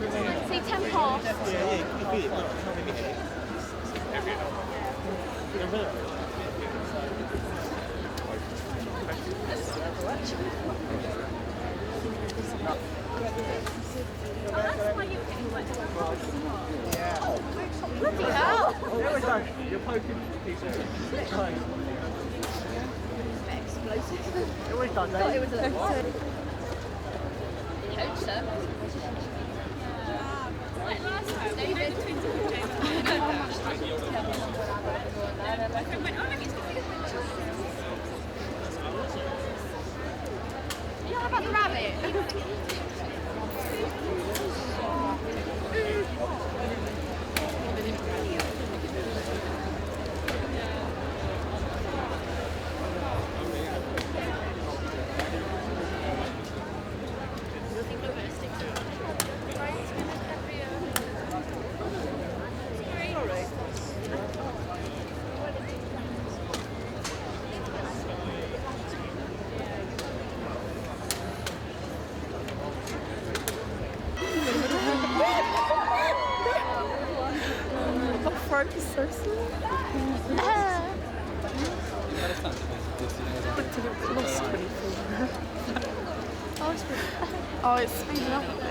See, 10 past. Bloody hell! You're poking piece of Explosive. It always does, It was a hope so. Like last time, David. You know about the rabbit? Front is so slow. Lost 24. Oh, it's speeding up a bit.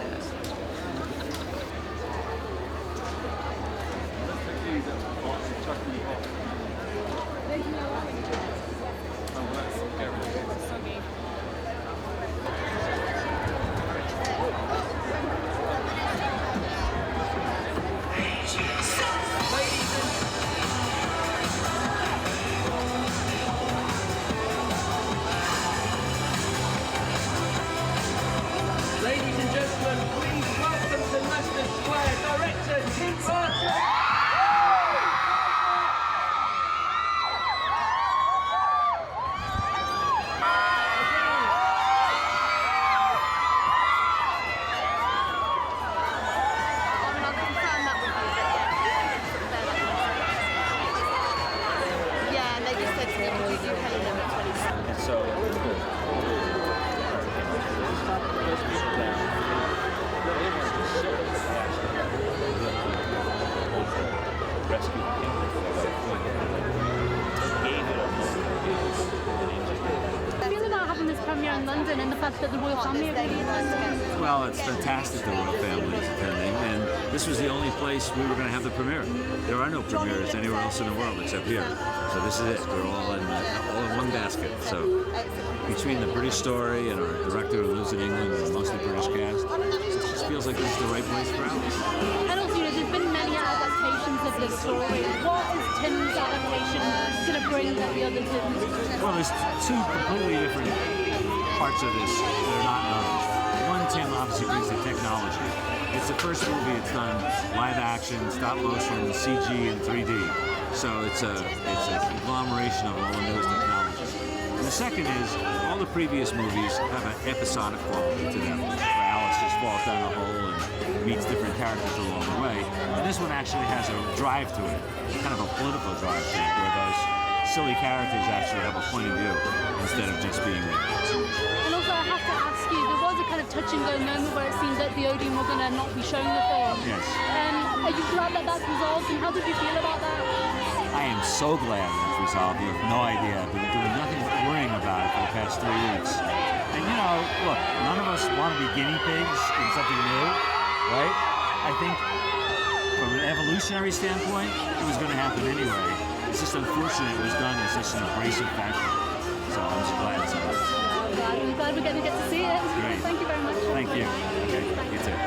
Ladies and gentlemen, please welcome to Leicester Square, director Tim Burton. Yeah, and they just said to me, we do Helena at 27. So rescue I feel about having this premiere in London and the fact that the royal family are going to be in London. Well, it's fantastic the royal family is attending, and this was the only place we were going to have the premiere. There are no premieres anywhere else in the world except here. So this is it. We're all in one basket. So between the British story and our director who lives in England and a mostly British cast, it just feels like this is the right place for Alice. And also, there's been many adaptations of this story. What is Tim's adaptation going to bring that the other didn't? Well, there's two completely different parts of this that are not known. One, Tim obviously brings the technology. It's the first movie it's done live action, stop motion, CG, and 3D. So it's a conglomeration of all the newest technology. And the second is all the previous movies have an episodic quality to them, where Alice just falls down a hole and meets different characters along the way. And this one actually has a drive to it, kind of a political drive to it, where those silly characters actually have a point of view instead of just being there. And also, I have to ask you, there was a kind of touch and go moment where it seemed that the Odeon were going to not be showing the film. Yes. Are you glad that that's resolved, and how did you feel about that? I am so glad that's resolved. You have no idea. I've been doing nothing but worrying about it for the past 3 weeks. And you know, look, none of us want to be guinea pigs in something new, right? I think from an evolutionary standpoint, it was going to happen anyway. It's just unfortunate it was done in such an abrasive fashion. So I'm just glad it's over. I'm glad we're going to get to see it. Great. Thank you very much. Thank you. Okay, you too.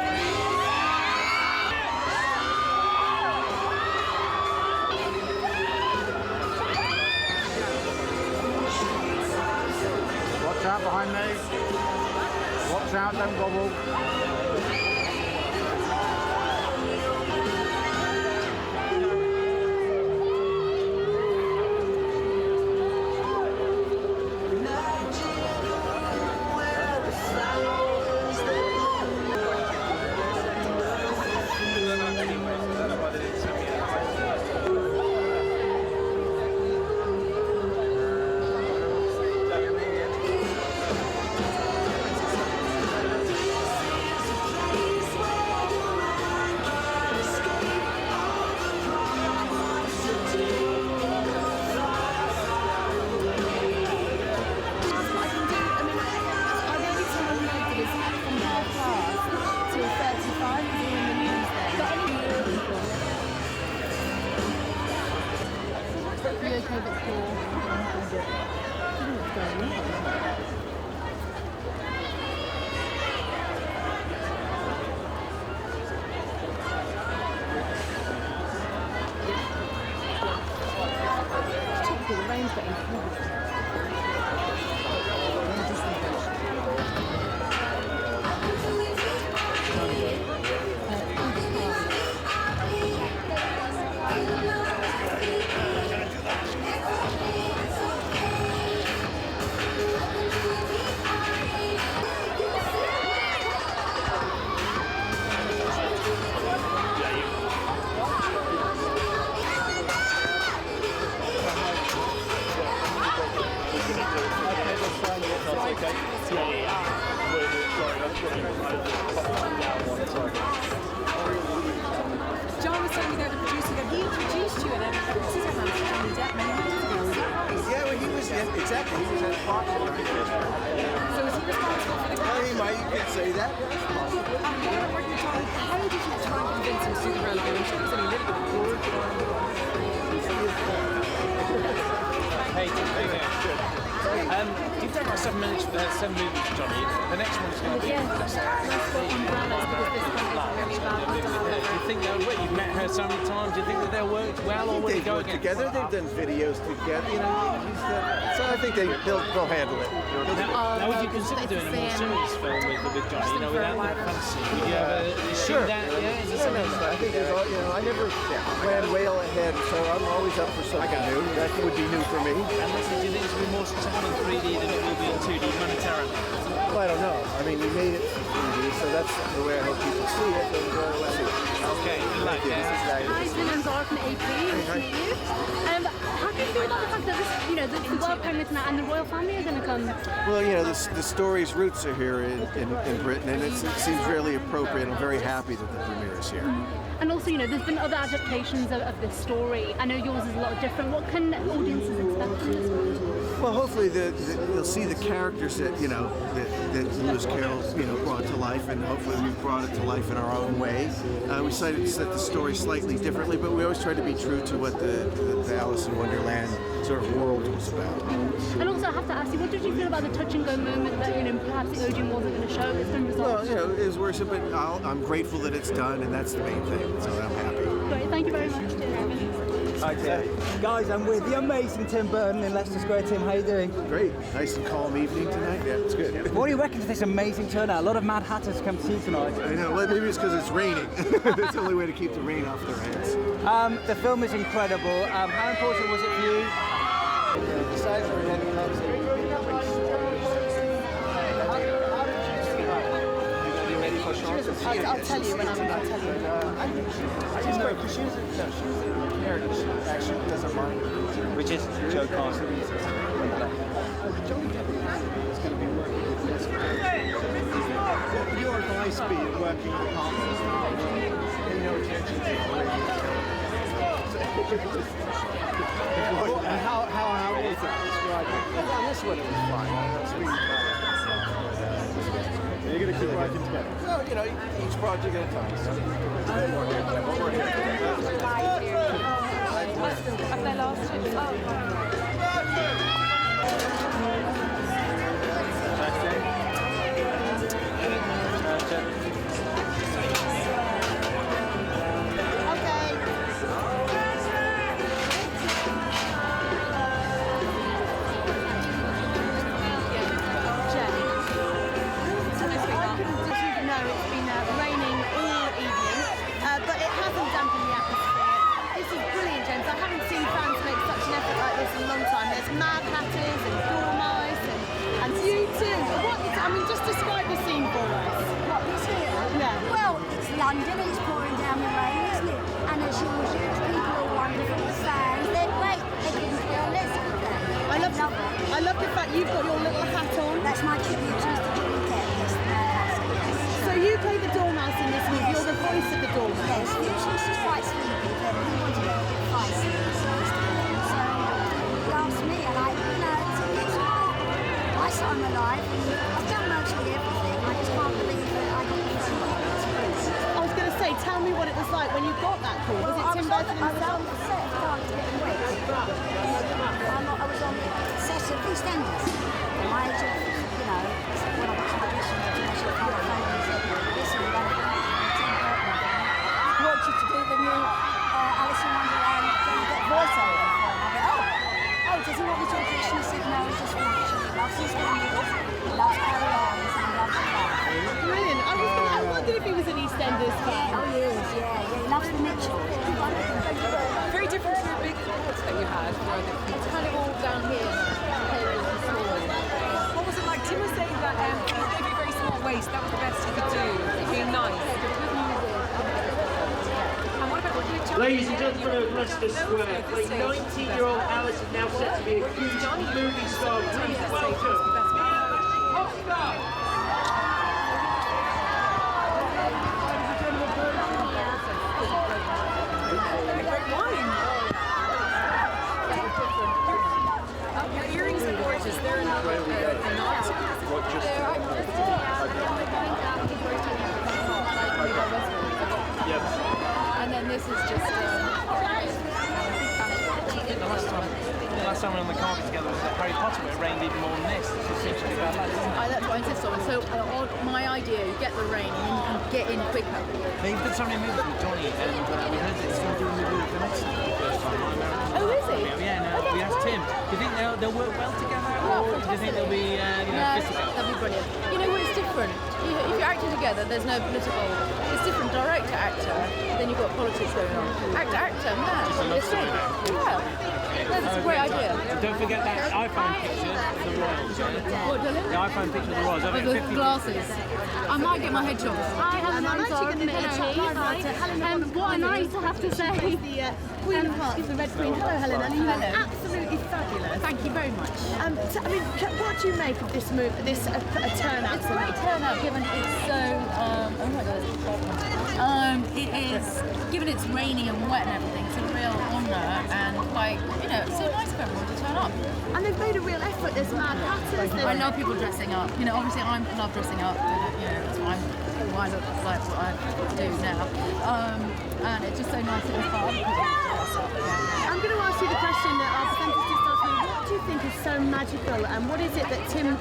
watch out behind me. Watch out, don't gobble. takeover tour. Typical, the rain's getting cold. John was telling me that the producer that he introduced you and everything. Johnny Depp many years ago. Is that right? Yeah, well, he was exactly. He was at Fox. So is he responsible for the Well, he might. You can say that. working John? How did you try and convince him to do the role? I'm sure he was only a little bit bored. Hey, Tim, how you doing? You've done like 7 minutes, 7 movies, Johnny. The next one is going to be Do you think they'll work? You've met her so many times. Do you think that they'll work well, or will it They've go worked again? together. They've done videos together. You know, so I think they'll handle it. Now, would you consider doing a more serious film with Johnny? You know, without that fantasy. Would you ever Sure. do that? Yeah, is there Yeah, something? no, I think there's all, you know, I never plan well ahead, so I'm always up for something new. That would be new for me. And listen, do you think it's going to be more successful in 3D than it will be in 2D monetarily? Well, I don't know. I mean, we made it for 3D, so that's the way I hope people see it. And, let's see. Okay, good luck. Hi, Tim and Zara from AP. Nice to meet you. How do you feel about the fact that this, you know, the world premiere tonight and the royal family are going to come? Well, you know, the story's roots are here in Britain, and it seems really appropriate. I'm very happy that the premiere is here. And also, you know, there's been other adaptations of this story. I know yours is a lot different. What can audiences expect from this one? Well, hopefully they'll see the characters that that Lewis Carroll brought to life, and hopefully we've brought it to life in our own way. We decided to set the story slightly differently, but we always try to be true to what the Alice in Wonderland sort of world was about. And also, I have to ask you, what did you feel about the touch and go moment that, you know, perhaps the Odeon wasn't going to show? It's been resolved. Well, you know, it was worrisome, but I'm grateful that it's done, and that's the main thing. So I'm happy. Great, thank you very much, dear. Hi Tim. Guys, I'm with the amazing Tim Burton in Leicester Square. Tim, how you doing? Great. Nice and calm evening tonight. Yeah, it's good. What do you reckon of this amazing turnout? A lot of Mad Hatters come to see you tonight. I know. Well, maybe it's because it's raining. That's the only way to keep the rain off their heads. The film is incredible. How important was it for you? The size of her head comes in. I'll tell you when I'll tell you. She's great because she's a character. She actually doesn't mind. Which is Joe Carson. Johnny Depp is going to be working with this. What would your advice be in working with partners? Pay no attention to the how was that? Describe it. On this one it was fine. That's really fun. You're going to keep working together? Well, you know, each project at a time. Have they lost it? Mad Hatters and Dormice and you too. I mean, just describe the scene for us. What, this here? Yeah. Well, it's London, it's pouring down the rain, isn't it? And as usual, people are wonderful, the fans, they're great. They give me a lesson with that. I love the fact you've got your little hat on. That's my tribute to Mr. Johnny Depp, yes, the Mad Hatter, yes. So you play the Dormouse in this movie, you're the voice of the Dormouse. Yes, usually she's quite sleepy, but we wanted her to get feisty, so he asked me, and I saw him alive, and I've done mostly everything. I just can't believe that I got this. I was going to say, tell me what it was like when you got that call. Was it Tim Burton? as an I was on the set of Can't Get Away. I was on the set of EastEnders. My age of, you know, when I was auditioning to National Film Academy, he said, listen, we're going to Tim Burton. I want you to do the new Alice in Wonderland voiceover film. I went, oh, does he want me to audition? He said, no, he just wants you. He loves EastEnders, he loves Harry Lawrence, and he loves the car. Brilliant. I wondered if he was an EastEnders fan. Oh, he is, yeah. He loves the Mitchells. Very different to the big crowds that you had. It's kind of all down here. What was it like? Tim was saying that he gave you a very small waist. That was the best he could do. Being nice. And what about the Johnny? Ladies and gentlemen of Leicester Square, playing 19-year-old Alice is now set to be a huge movie star. Please welcome Oscar! Your earrings are gorgeous. They're not and then this is just The last time we were on the carpet together was at Harry Potter, where it rained even more than this. This seems to be bad luck, isn't it? That's what I insist on. So my idea, you get the rain and then you can get in quicker. They've done so many movies with Johnny, and we heard that he's going to do a movie with Vanessa for the first time. Oh, is he? Yeah, no, we asked Tim. Do you think they'll work well together, or do you think they'll be, fisticuffs? That'll be brilliant. You know what, it's different. If you're acting together, there's no political. It's different. Director, actor, then you've got politics going on. Actor, man. Just a love story now. Yeah. That's a great idea. Don't forget that iPhone picture of the Royals. What, darling? The iPhone picture of the Royals. With the glasses. I might get my head chopped. Hi, Helena Bonham Carter. And what a night to have to say. The Queen of Hearts, the Red Queen. Hello, Helena. You look absolutely fabulous. Thank you very much. So, I mean, what do you make of this move? This turnout? It's a great turnout, given it's so. Oh my God. It is given it's rainy and wet and everything. It's a real honour and quite, it's so nice for everyone to turn up. And they've made a real effort. There's mad hatters. I love people dressing up. Obviously I love dressing up. That's why I look like what I do now. And it's just so nice to be part of people dress up. I'm going to ask you the question that our presenters just asked me. What do you think is so magical, and what is it that Tim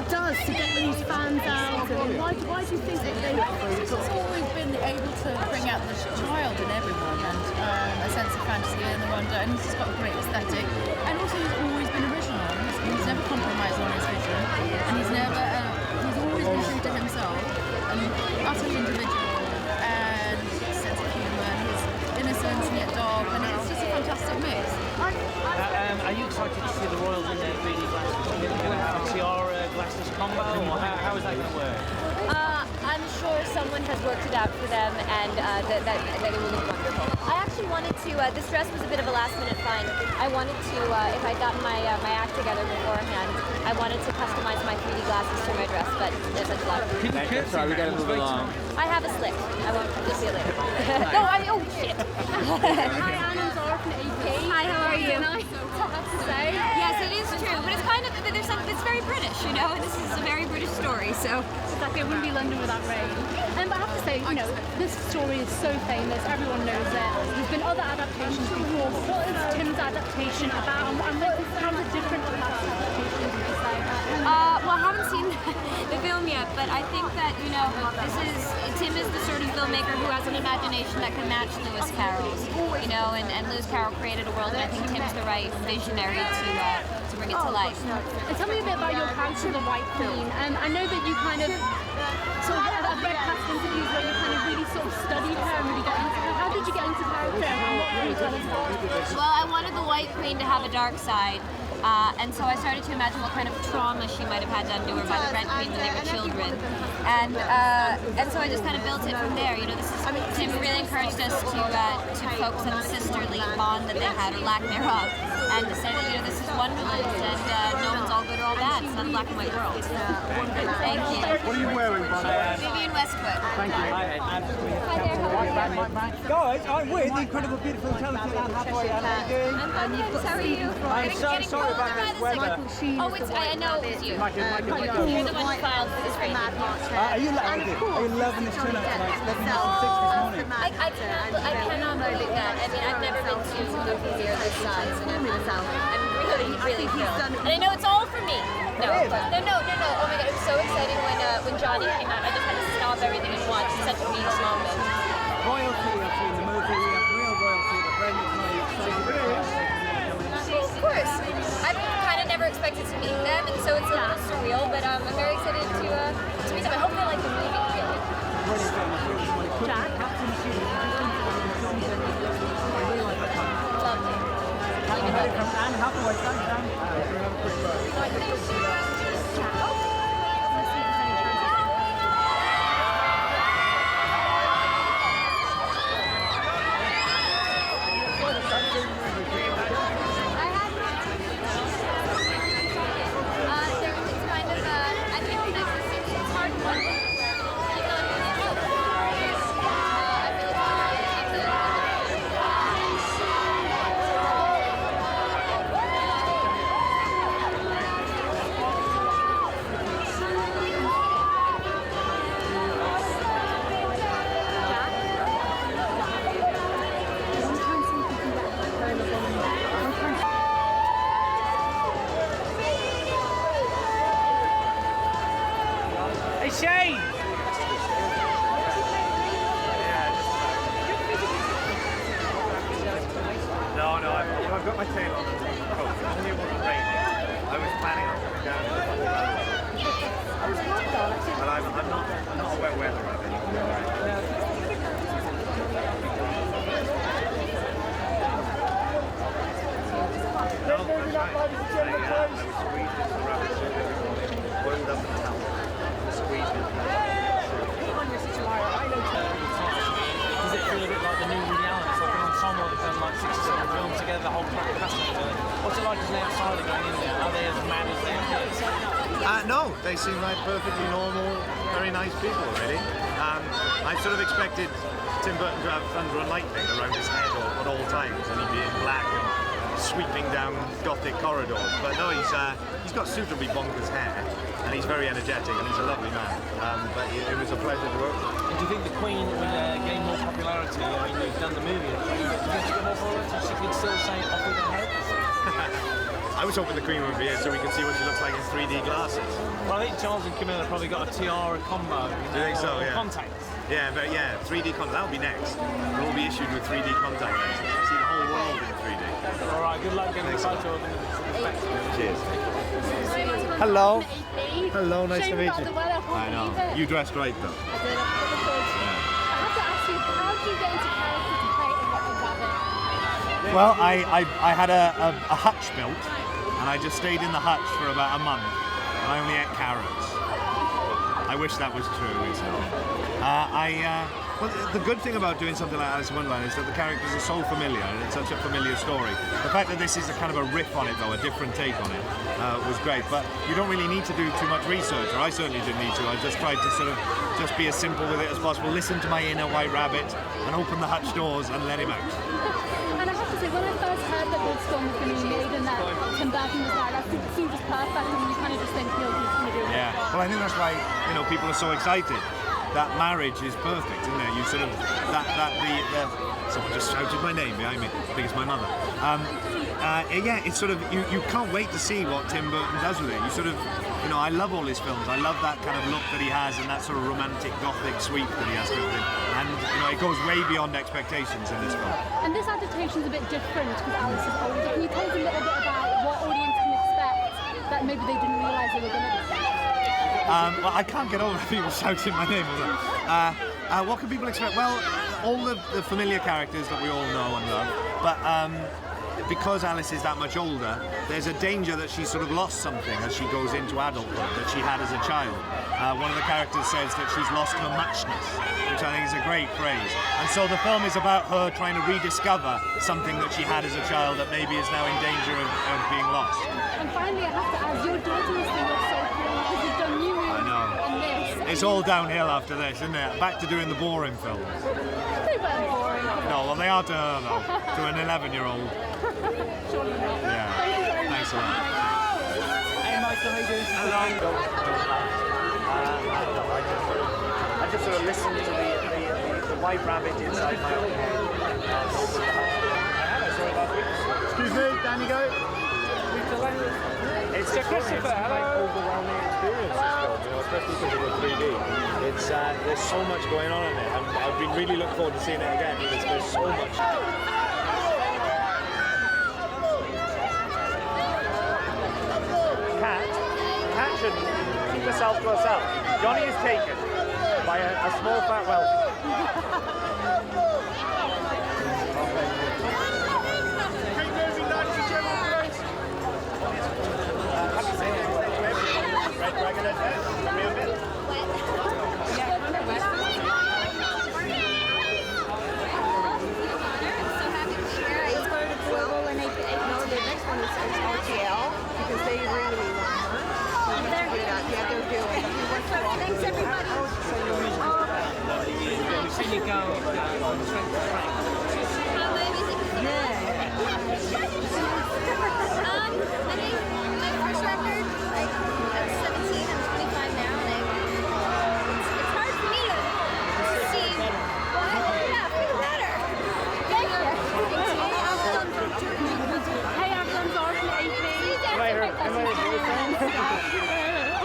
does to get these fans out? And why do you think that they? He's always been able to bring out the child in everyone and a sense of fantasy and the wonder, and he's just got a great aesthetic. And also he's always been original. He's never compromised on his vision, and he's always been true to himself and utterly individual and sense of humour, his innocence and yet dark, and it's just a fantastic mix. Are you excited to see the Royals in their 3D glasses? Are you going to have a tiara glasses combo, or how is that going to work? I'm sure someone has worked it out for them, and that it will look wonderful. I actually wanted to, this dress was a bit of a last-minute find. I wanted to, if I'd gotten my act together beforehand, I wanted to customize my 3D glasses to my dress, but there's such luck. Sorry, we got to move along. I have a slip. I won't see it later. No, oh shit. Hi, Anna Zara from AP. Hi, how are you? Nice to have to say. Yes, it is true, but it's kind of, there's something, it's very British, This is a very British story, so. Exactly, it wouldn't be London without rain. But I have to say, this story is so famous, everyone knows it. There's been other adaptations before, but what is Tim's adaptation about, and how is it different from past adaptations, would you say? Well, I haven't seen the film yet, but I think that, Tim is the sort of filmmaker who has an imagination that can match Lewis Carroll's, and Lewis Carroll created a world, and I think Tim's the right visionary to bring it to life. And tell me a bit about your character, the White Queen. I know that you kind of I've read past interviews where you kind of really sort of studied her and really got into her. How did you get into character, and what can you tell us about it? Well, I wanted the White Queen to have a dark side. And so I started to imagine what kind of trauma she might have had done to her by the Red Queen when they were children. And so I just kind of built it from there. Tim really encouraged us to focus on the sisterly bond that they had, or lack thereof, and to say that this is Wonderland, and no one's all good or all bad. It's not a black and white world. Thank you. What are you wearing, by the way? Vivian Westwood. Thank you. Hi there. Guys, I'm with the incredible, beautiful, talented Anne Hathaway. Anne, how are you doing? I'm good. How are you? I'm so sorry about this weather. Oh, I know it was you. You're the one who filed for this rating. Are you loving this turnout tonight? It's 11:06 this morning. I cannot believe that. I mean, I've never been to a movie theater this size, and I'm really thrilled. And I know it's all for me. No. Oh my God, it was so exciting when Johnny came out. I just had to stop everything and watch. It's such a mean moment. Royalty in the movie. We have real royalty. The Brendan Of course. I've kind of never expected to meet them, and so it's a little surreal, but I'm very excited to meet them. I hope they like the movie, really. Jack? Lovely. From Anne Hathaway. Thanks, Anne. Shane! No, I've got my tail on the coat. I knew it wasn't raining. I was planning on coming down. But I'm not a wet weather rabbit. No, that's right. I was squeezing the rabbit suit every morning, boiled up in the house. Does it feel a bit like the new Woody Allen? It's like an ensemble that's done like 6 or 7 films together, the whole cast together. What's it like as an outsider going in there? Are they as mad as they appear? No, they seem like perfectly normal, very nice people, really. I sort of expected Tim Burton to have thunder and lightning around his head at all times, and he'd be in black and sweeping down gothic corridors. But no, he's got suitably bonkers hair, and he's very energetic, and he's a lovely man. But it was a pleasure to work with. And do you think the Queen would gain more popularity? I mean, you've done the movie, do you think she get more popularity? She could still say off with her head? I was hoping the Queen would be here so we could see what she looks like in 3D glasses. Well, I think Charles and Camilla probably got a tiara combo. Do you think so? Yeah. Contacts. Yeah, but 3D contacts. That'll be next. It'll be issued with 3D contact lenses. I see the whole world in 3D. All right. Good luck getting the photo of them. Cheers. Hello. Hello. Nice to meet you. I know. You dressed right though. I did. I have to ask you, how did you get into character to play a rabbit? Well, I had a hutch built, and I just stayed in the hutch for about a month, and I only ate carrots. I wish that was true, it's not. Well, the good thing about doing something like Alice in Wonderland is that the characters are so familiar, and it's such a familiar story. The fact that this is a kind of a riff on it, though, a different take on it, was great. But you don't really need to do too much research, or I certainly didn't need to. I just tried to sort of just be as simple with it as possible, listen to my inner white rabbit, and open the hutch doors and let him out. And I have to say, when I first heard that this film was going to be made and that Tim Burton was there, that seemed just perfect, and you kind of just think, he's going to do it. Yeah, well, I think that's why, people are so excited. That marriage is perfect, isn't it? You sort of, someone just shouted my name behind me. I think it's my mother. Yeah, it's sort of, you can't wait to see what Tim Burton does with it. You sort of, I love all his films. I love that kind of look that he has and that sort of romantic gothic sweep that he has to it. And, it goes way beyond expectations in this film. And this adaptation is a bit different because Alice is older. Can you tell us a little bit about what audience can expect that maybe they didn't realise they were going to expect? Well, I can't get over people shouting my name. What can people expect? Well, all the familiar characters that we all know and love, but because Alice is that much older, there's a danger that she's sort of lost something as she goes into adulthood that she had as a child. One of the characters says that she's lost her muchness, which I think is a great phrase. And so the film is about her trying to rediscover something that she had as a child that maybe is now in danger of being lost. And finally, I have to ask, your daughter is so cool because you've done new movies in this. It's all downhill after this, isn't it? Back to doing the boring films. They weren't boring. No, well they are to her though, to an 11-year-old. Surely not. Yeah. Thanks a lot. Hey Michael, how you doing? Hello. I just sort of listened to the white rabbit inside my own head. Excuse me, down you go. It's a overwhelming experience, this film, you know, especially because it was 3D. It's, there's so much going on in it. I've been really looking forward to seeing it again because there's so much. Cat should keep herself to herself. Johnny is taken by a small fat Welshie. Thanks, everybody. We've seen you go on strength of track. I think my first record, like, I was 17, I'm 25 now, and it's hard for me to see. Yeah, feel better. Thank you. Hey, everyone's Arden AP.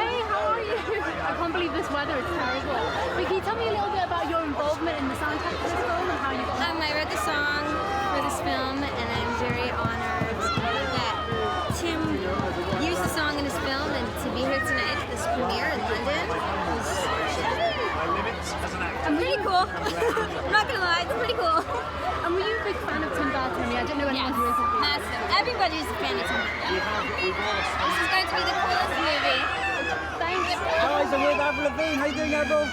Hey, how are you? I can't believe this weather, it's terrible. But can you tell me a little bit about your involvement in the soundtrack of this film and how you got I wrote the song for this film, and I'm very honored that Tim used the song in his film, and to be here tonight at this premiere in London was pretty cool. I'm not gonna lie, it's pretty cool. And were you a big fan of Tim Burton? I mean, I don't know anyone who isn't. Massive. Everybody's a fan of Tim Burton. This is going to be the coolest movie. Thanks. Guys, I'm with Avril Lavigne. How you doing, Avril?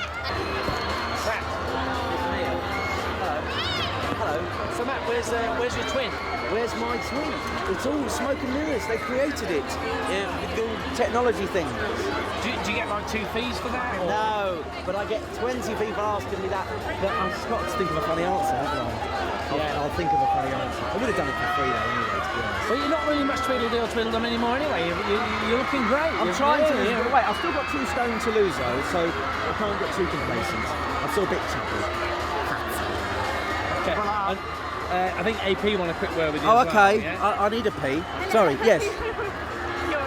Hello. So Matt, where's your twin? Where's my twin? It's all smoke and mirrors. They created it. The technology thing. Do you get like 2 fees for that? Or? No, but I get 20 people asking me that. But I've just got to think of a funny answer, haven't I? Yeah, I'll think of a funny answer. I would have done it for free though, anyway, to be honest. Well, you're not really much tweedledum anymore anyway. You're looking great. I'm trying to lose, but wait, I've still got 2 stone to lose though, so I can't get too complacent. I'm still a bit chubby. Okay. I think AP want a quick word with you. Oh, as well, okay. yeah? I need a pee. Sorry, yes.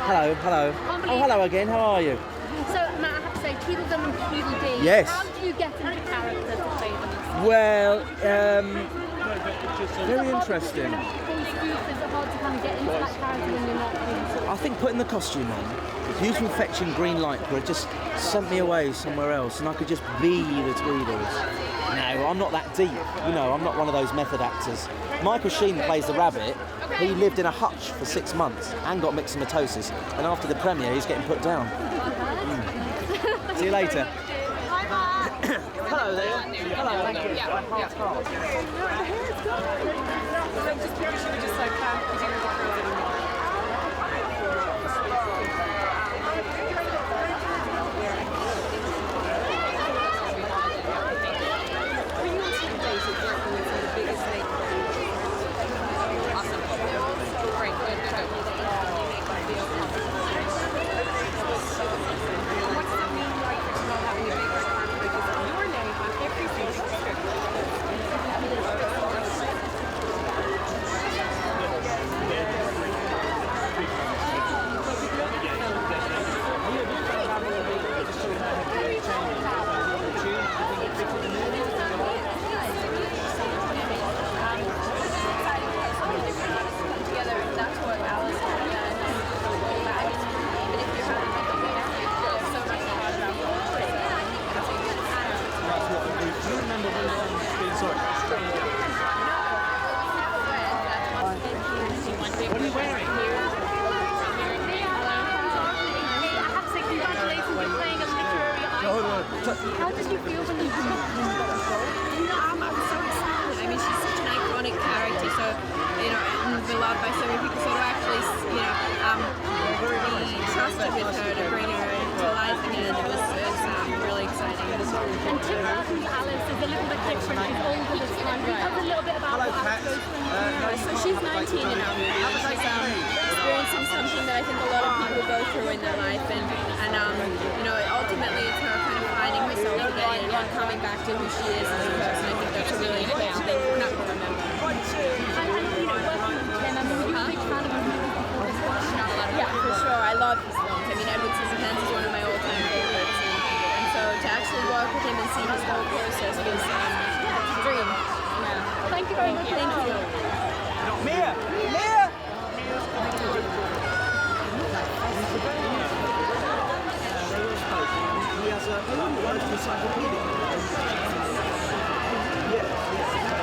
Hello, hello. Oh, hello again. How are you? So, Matt, I have to say, Tweedledum and Tweedledee. Yes. How do you get into character to play them? Well, very interesting. Is it hard to kind of get into that character when you're not really I think putting the costume on, the beautiful fetching green lycra just sent me away somewhere else, and I could just be the Tweedles. No, I'm not that deep. You know, I'm not one of those method actors. Michael Sheen plays the rabbit. He lived in a hutch for 6 months and got myxomatosis, and after the premiere, he's getting put down. See you later. Hello there. Hello. Thank you. How did you feel when you got the role? I'm so excited. I mean, she's such an iconic character, so, you know, and beloved by so many people. So to actually, you know, be trusted with her to bring her into life again, it was really exciting. And Tim Burton's Alice is a little bit different. She's older this time. Can you tell us a little bit about what Alice goes through? So she's 19 in our movie. She's experiencing something that I think a lot of people go through in their life, and you know, ultimately it's her kind of finding herself again and coming back to who she is as a person. I think that's a really important thing for people to remember. And you know, working with Tim, I mean, were you a big fan of his movies before this one? Yeah, for sure. I love his films. I mean, Edward Scissorhands is one of my all-time favorites, and so to actually work with him and see his whole process was a dream. Yeah. Thank you very much. Thank you. Mia! Mia! He has a wonderful encyclopedia.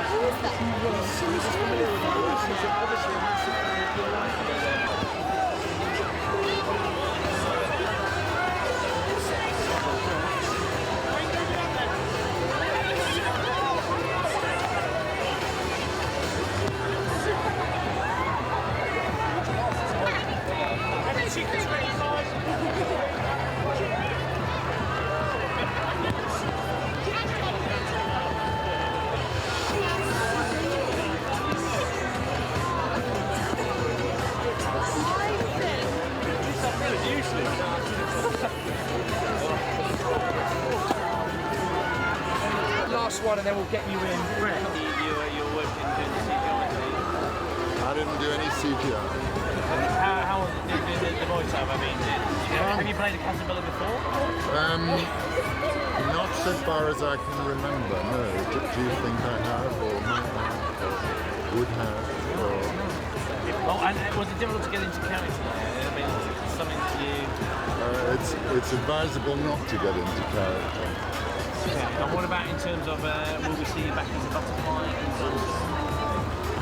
Who is that? She's obviously a massive fan of your life. Last one, and then we'll get you in. You're working doing the CGI. I didn't do any CGI. How did the voice have? I mean, have you played a Casabella before? Not so far as I can remember, no. Do you think I have, or might have, or would have, or... Oh, and was it difficult to get into character? I mean, something that you... It's advisable not to get into character. Yeah. And what about in terms of, will we see you back as a butterfly?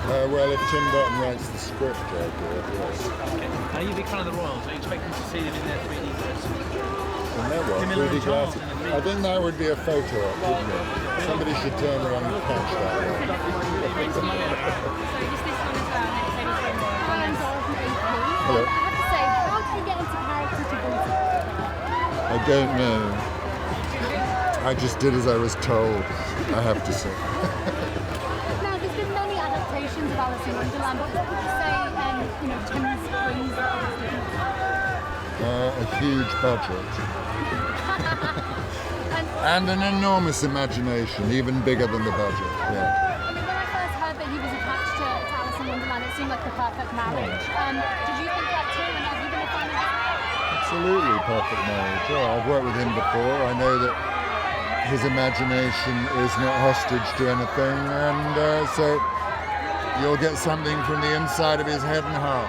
Well, if Tim Burton writes the script, I'll do it, yes. Okay. Are you a big fan of the Royals? Are you expecting to see them in their 3D glasses? And there was 3D glasses. I think that would be a photo op, wouldn't it? Somebody should turn around and catch that one. Hello. I have to say, how did you get into character to voice? I don't know. I just did as I was told, I have to say. Now, there's been many adaptations of Alice in Wonderland, but what would you say, you know, Tim's brings A huge budget. And an enormous imagination, even bigger than the budget, yeah. I mean, when I first heard that he was attached to Alice in Wonderland, it seemed like the perfect marriage. Did you think that too, and have you been a fan of that? Absolutely perfect marriage. Yeah, I've worked with him before. I know that his imagination is not hostage to anything, and so you'll get something from the inside of his head and heart.